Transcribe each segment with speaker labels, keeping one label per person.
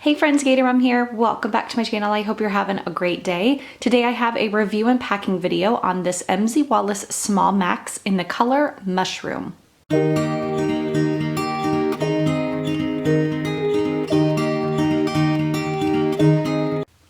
Speaker 1: Hey friends, GatorMom here. Welcome back to my channel. I hope you're having a great day. Today I have a review and packing video on this MZ Wallace Small Max in the color Mushroom.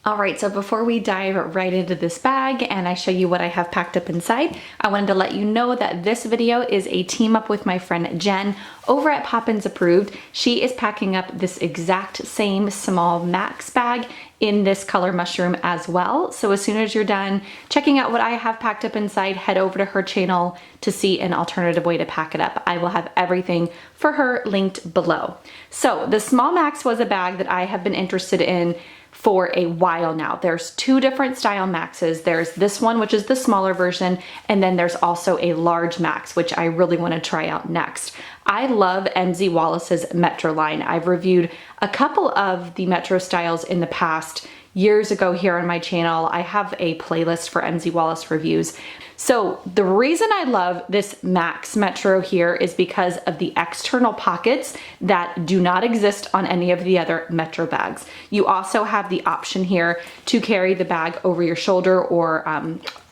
Speaker 1: Alright, so before we dive right into this bag and I show you what I have packed up inside, I wanted to let you know that this video is a team up with my friend Jen over at Poppins Approved. She is packing up this exact same small Max bag in this color Mushroom as well. So as soon as you're done checking out what I have packed up inside, head over to her channel to see an alternative way to pack it up. I will have everything for her linked below. So the Small Max was a bag that I have been interested in for a while now. There's two different style Maxes. There's this one, which is the smaller version, and then there's also a large Max, which I really want to try out next. I love MZ Wallace's Metro line. I've reviewed a couple of the Metro styles in the past years ago here on my channel. I have a playlist for MZ Wallace reviews. So the reason I love this Max Metro here is because of the external pockets that do not exist on any of the other Metro bags. You also have the option here to carry the bag over your shoulder or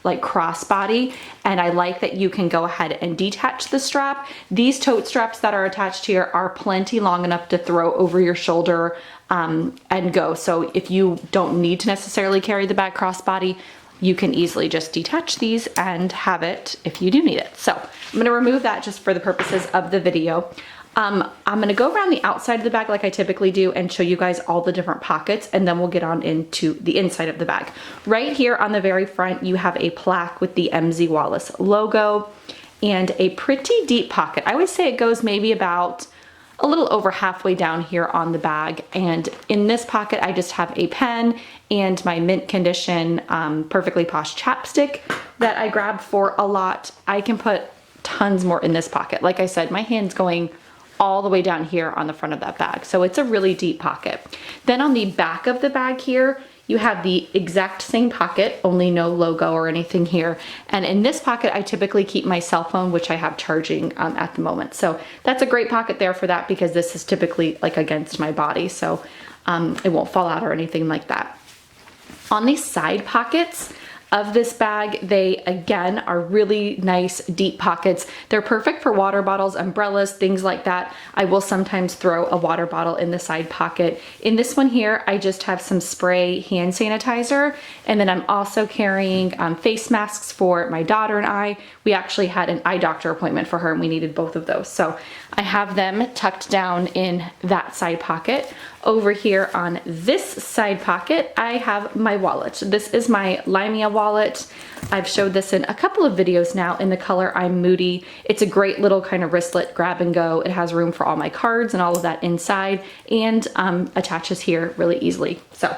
Speaker 1: like crossbody, and I like that you can go ahead and detach the strap. These tote straps that are attached here are plenty long enough to throw over your shoulder and go. So if you don't need to necessarily carry the bag crossbody, you can easily just detach these and have it if you do need it. So I'm gonna remove that just for the purposes of the video. I'm gonna go around the outside of the bag like I typically do and show you guys all the different pockets, and then we'll get on into the inside of the bag. Right here on the very front, you have a plaque with the MZ Wallace logo and a pretty deep pocket. I would say it goes maybe about a little over halfway down here on the bag. And in this pocket, I just have a pen and my mint condition Perfectly Posh chapstick that I grabbed for a lot. I can put tons more in this pocket. Like I said, my hand's going all the way down here on the front of that bag. So it's a really deep pocket. Then on the back of the bag here, you have the exact same pocket, only no logo or anything here. And in this pocket, I typically keep my cell phone, which I have charging at the moment. So that's a great pocket there for that because this is typically like against my body. So it won't fall out or anything like that. On these side pockets of this bag, they again are really nice deep pockets. They're perfect for water bottles, umbrellas, things like that. I will sometimes throw a water bottle in the side pocket. In this one here, I just have some spray hand sanitizer, and then I'm also carrying face masks for my daughter and I. We actually had an eye doctor appointment for her and we needed both of those. So I have them tucked down in that side pocket. Over here on this side pocket, I have my wallet. This is my Limea wallet. I've showed this in a couple of videos now in the color I'm Moody. It's a great little kind of wristlet grab and go. It has room for all my cards and all of that inside, and attaches here really easily. So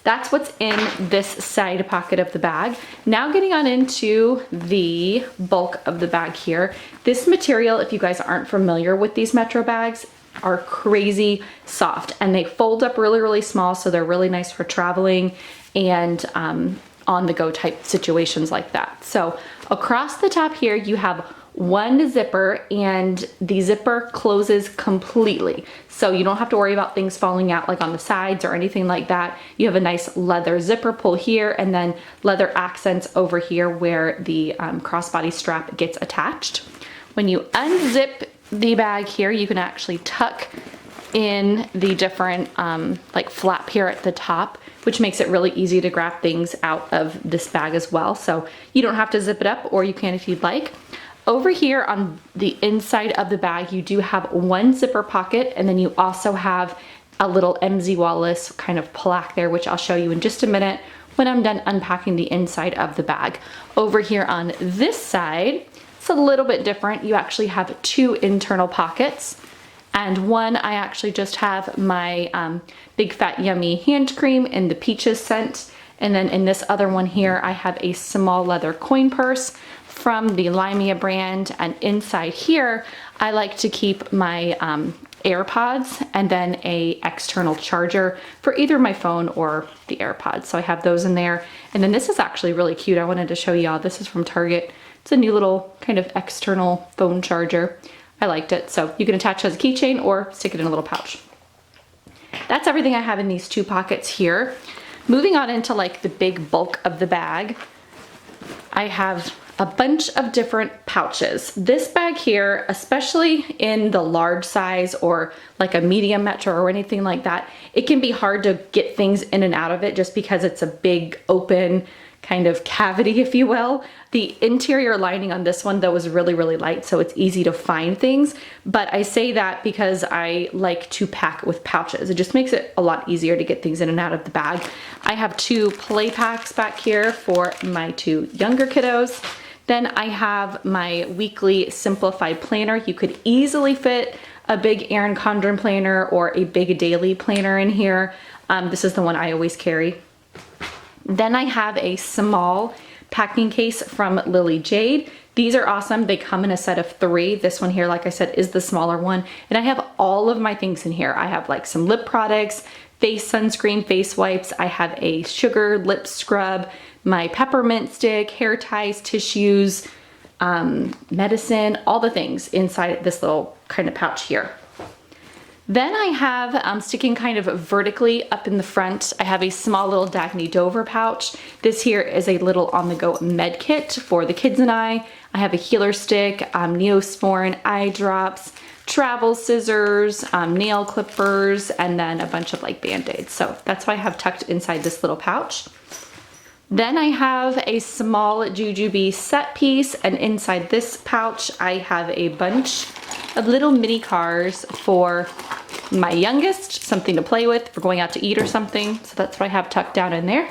Speaker 1: that's what's in this side pocket of the bag. Now getting on into the bulk of the bag here. This material, if you guys aren't familiar with these Metro bags, are crazy soft and they fold up really, really small. So they're really nice for traveling and on the go type situations like that. So across the top here, you have one zipper and the zipper closes completely. So you don't have to worry about things falling out like on the sides or anything like that. You have a nice leather zipper pull here and then leather accents over here where the crossbody strap gets attached. When you unzip the bag here, you can actually tuck in the different like flap here at the top, which makes it really easy to grab things out of this bag as well. So you don't have to zip it up, or you can if you'd like. Over here on the inside of the bag, you do have one zipper pocket, and then you also have a little MZ Wallace kind of plaque there, which I'll show you in just a minute when I'm done unpacking the inside of the bag. Over here on this side, it's a little bit different. You actually have two internal pockets, and one I actually just have my Big Fat Yummy hand cream in the peaches scent, and then in this other one here I have a small leather coin purse from the Limea brand, and inside here I like to keep my AirPods and then a external charger for either my phone or the AirPods. So I have those in there, and then this is actually really cute. I wanted to show y'all. This is from Target. It's a new little kind of external phone charger. I liked it. So you can attach it as a keychain or stick it in a little pouch. that's everything I have in these 2 pockets here. Moving on into like the big bulk of the bag, I have a bunch of different pouches. This bag here, especially in the large size or like a medium metro or anything like that, it can be hard to get things in and out of it just because it's a big open kind of cavity, if you will. The interior lining on this one though is really, really light, so it's easy to find things. But I say that because I like to pack with pouches. It just makes it a lot easier to get things in and out of the bag. I have 2 play packs back here for my 2 younger kiddos. Then I have my weekly simplified planner. You could easily fit a big Erin Condren planner or a big daily planner in here. This is the one I always carry. Then I have a small packing case from Lily Jade. These are awesome. They come in a set of 3. This one here, like I said, is the smaller one. And I have all of my things in here. I have like some lip products, face sunscreen, face wipes. I have a sugar lip scrub, my peppermint stick, hair ties, tissues, medicine, all the things inside this little kind of pouch here. Then I have, sticking kind of vertically up in the front, I have a small little Dagny Dover pouch. This here is a little on-the-go med kit for the kids and I. I have a healer stick, Neosporin eye drops, travel scissors, nail clippers, and then a bunch of like Band-Aids. So that's what I have tucked inside this little pouch. Then I have a small Jujube set piece, and inside this pouch I have a bunch of little mini cars for my youngest, something to play with for going out to eat or something. So that's what I have tucked down in there.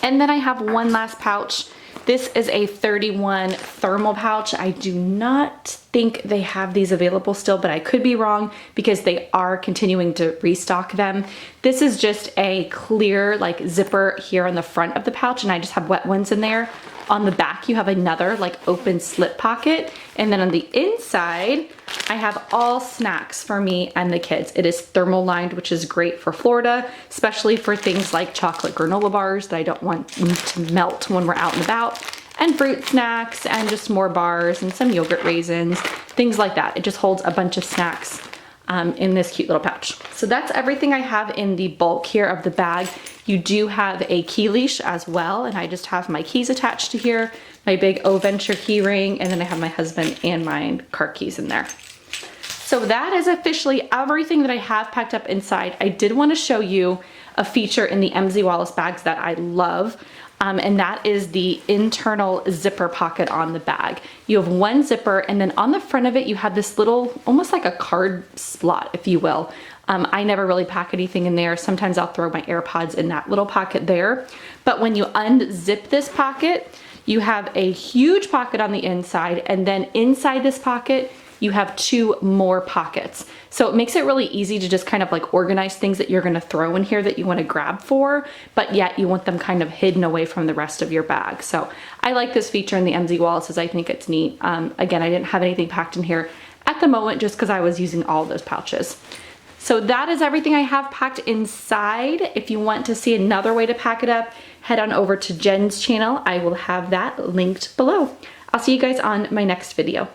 Speaker 1: And then I have one last pouch. This is a 31 thermal pouch. I do not think they have these available still, but I could be wrong because they are continuing to restock them. This is just a clear like zipper here on the front of the pouch, and I just have wet ones in there. On the back, you have another like open slip pocket. And then on the inside, I have all snacks for me and the kids. It is thermal lined, which is great for Florida, especially for things like chocolate granola bars that I don't want them to melt when we're out and about, and fruit snacks and just more bars and some yogurt raisins, things like that. It just holds a bunch of snacks in this cute little pouch. So that's everything I have in the bulk here of the bag. You do have a key leash as well, and I just have my keys attached to here, my big O Venture key ring, and then I have my husband and my car keys in there. So that is officially everything that I have packed up inside. I did want to show you a feature in the MZ Wallace bags that I love. And that is the internal zipper pocket on the bag. You have one zipper, and then on the front of it, you have this little, almost like a card slot, if you will. I never really pack anything in there. Sometimes I'll throw my AirPods in that little pocket there. But when you unzip this pocket, you have a huge pocket on the inside, and then inside this pocket, you have 2 more pockets. So it makes it really easy to just kind of like organize things that you're gonna throw in here that you wanna grab for, but yet you want them kind of hidden away from the rest of your bag. So I like this feature in the MZ Wallace's. I think it's neat. Again, I didn't have anything packed in here at the moment just because I was using all those pouches. So that is everything I have packed inside. If you want to see another way to pack it up, head on over to Jen's channel. I will have that linked below. I'll see you guys on my next video.